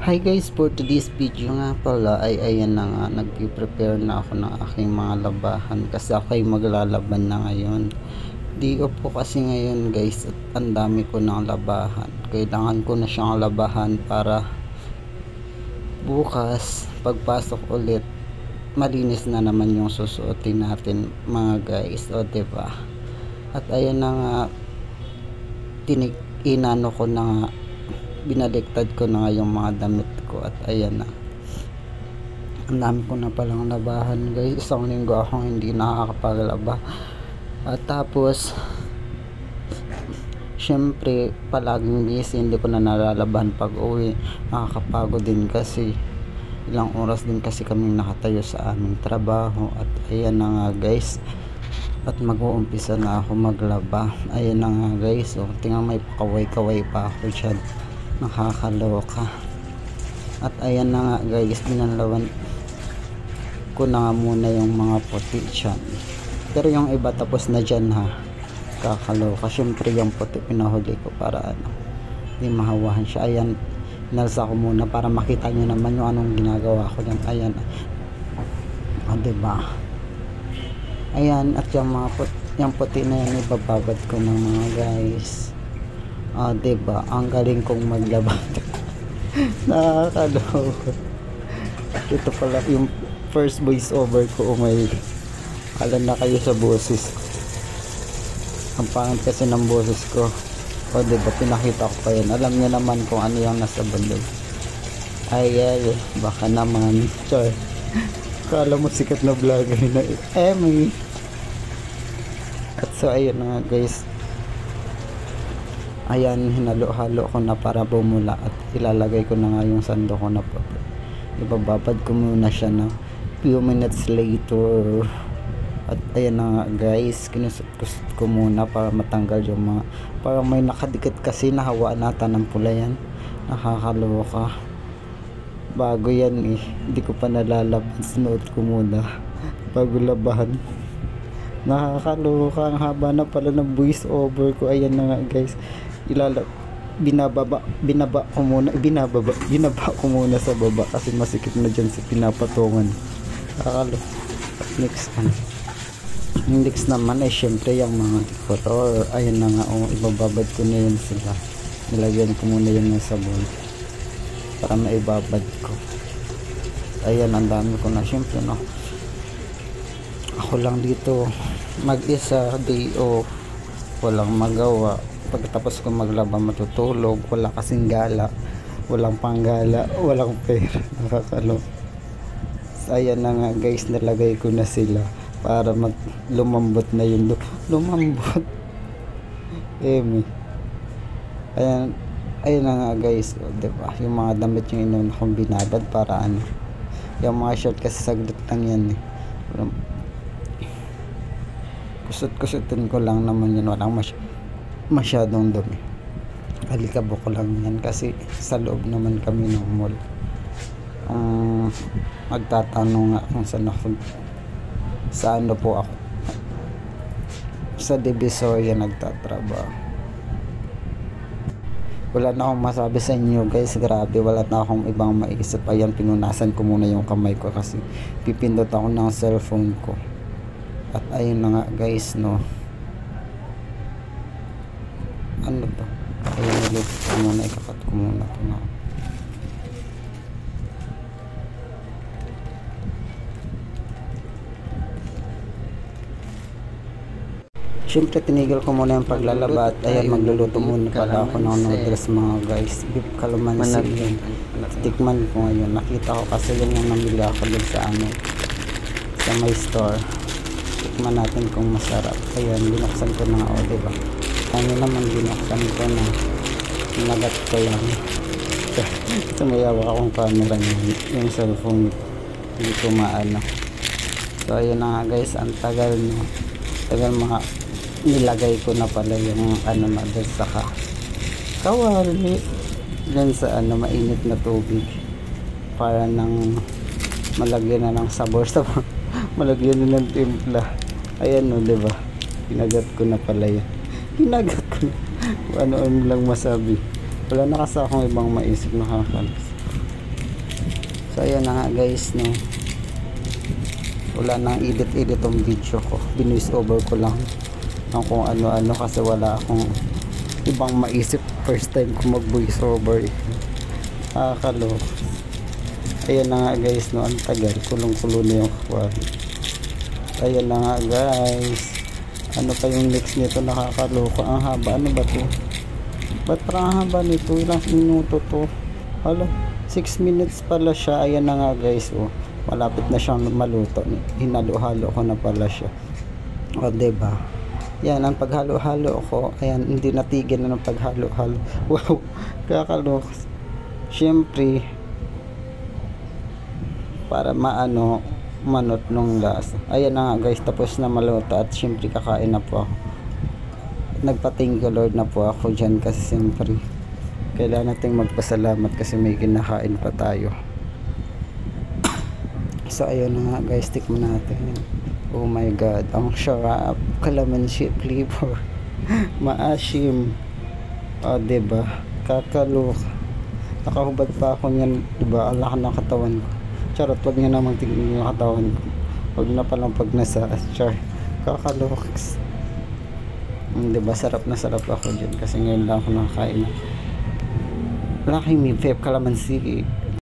Hi guys, for today's video nga pala ay ayan na nga, nag-prepare na ako ng aking mga labahan kasi ako ay maglalaban na ngayon. Di ko po kasi ngayon guys at ang dami ko ng labahan. Kailangan ko na siyang labahan para bukas pagpasok ulit malinis na naman yung susuotin natin mga guys, o diba? At ayan na nga, inano ko na nga, binaliktad ko na nga yung mga damit ko at ayan na, ang dami ko na palang labahan guys. Isang linggo akong hindi nakakapaglaba at tapos syempre palaging busy, hindi ko na nalalaban pag uwi. Nakakapagod din kasi ilang oras din kasi kaming nakatayo sa aming trabaho at ayan na nga guys, at mag-uumpisa na ako maglaba. Ayan na nga guys, oh, tingnan, may kaway-kaway pa ako dyan, nakakaloka. At ayan na nga guys, binalawan ko na nga muna yung mga puti dyan, pero yung iba tapos na dyan ha, kakaloka. Syempre yung puti pinahuli ko para ano, hindi mahawahan siya. Ayan, nalsa ko muna para makita nyo naman yung anong ginagawa ko dyan. Ayan, o diba? Ayan, at yung mga yung puti na yan ibababad ko ng mga guys. Diba, ang galing kong maglaba. Nakakaloka. Ito pala yung first voice over ko. May kala na kayo sa boses. Ang pangit kasi ng boses ko. O diba, pinakita ko pa yan. Alam niyo naman kung ano yung nasa bundok. Ay, baka naman. Char. Kala mo sikat na vlogger na Emmy. At so ayun nga guys, ayan, hinalo-halo ko na para bumula at ilalagay ko na nga yung sando ko na po. Ibababad ko muna siya na few minutes later. At ayan na nga guys, kinusot-kusot ko muna para matanggal yung mga, parang may nakadikit kasi, nahawaan nata ng pula yan. Nakakaloka. Bago yan eh, hindi ko pa nalalaban, sinuot ko muna bago labahan. Nakakaloka, ang haba na pala ng voice over ko. Ayan na nga guys, binaba ko muna sa baba kasi masikip na dyan sa pinapatungan. Nakakaloka. Next next naman ay syempre yung mga decorator. Ayan na nga, oh, ibababad ko na yun sila. Nilagyan ko muna yun ng sabon para maibabad ko. Ayan, ang dami ko na syempre, no? Ako lang dito mag-isa, day off, walang magawa. Pagkatapos ko maglaba matutulog, wala kasing gala, walang panggala, walang pera. Nakakaloka. Ayan na nga guys, nalagay ko na sila para lumambot na yung lumambot. Emi. Ayan na nga guys, o, diba? Yung mga damit yung inuna kong binabad para ano, yung mga short kasi saglit lang yan eh. Kusot-kusutin ko lang naman yun, walang masyadong dumi. Alikabok ko lang yan kasi sa loob naman kami ng mall. Magtatanong nga kung saan ako, sa ano po ako, sa Divisoria nagtatrabaho. Wala na akong masabi sa inyo guys, grabe, wala na akong ibang maisip. Ayan, pinunasan ko muna yung kamay ko kasi pipindot ako ng cellphone ko. At ayun na nga guys, no, ano to, ayun, ulit ko muna, ikakat ko muna ito na. Syempre tinigil ko muna yung paglalaba at ayan, magluluto muna pala ako ng noodles mga guys, beef calamansi yun. Tikman ko ngayon, nakita ko kasi yun yung namili ako dun sa ano, sa my store. Tikman natin kung masarap. Ayan, binuksan ko na nga, o diba? Ano naman, binuksan ko na, nagat ko lang. Sumayawa akong camera niya, yung cellphone hindi ko maano. So ayun na nga guys, ang tagal mga nilagay ko na pala yung ano na dun sa kawali dun sa ano, mainit na tubig para nang malagyan na ng sabor malagyan na ng timpla. Ayan, no, diba? Kinagat ko na pala yan. Kinagat ko na. Ano lang masabi. Wala na kasi akong ibang maisip na kakalas. So ayun na nga guys, no, wala nang edit tong video ko, binuis over ko lang ng kung ano-ano kasi wala akong ibang maisip. First time ko mag voice over, nakakalo. Ayan na nga guys, no, ang tagal, kulong-kulo na yung kwad. Ayan na nga guys, ano pa yung next nito, nakakaloka, ang haba. Ano ba to? Ba't parang ang haba nito? Ilang minuto to? Hala, 6 minutes pala siya. Ayan na nga guys, oh, malapit na siyang maluto. Hinalo-halo ko na pala siya, o diba? Yan ang paghalo-halo ko. Ayan, hindi natigil na ng paghalo-halo. Wow, kakaloka. Syempre para manot nung lasa. Ayan na nga guys, tapos na maluto at syempre kakain na po ako. Nagpa-thank you Lord na po ako dyan kasi syempre kailangan nating magpasalamat kasi may kinakain pa tayo. So ayun na nga guys, tikman natin. Oh my god, ang sarap, calamansi flavor. Maasim, o diba, kakaloka. Nakahubad pa ako niyan, diba, alak ng katawan ko. Charot, wag nyo namang tingin yung katawan ko, wag na palang pag nasa char, kakaloks. Diba, sarap na sarap ako dyan kasi ngayon lang ako nakakain. Laki mi vape calamansi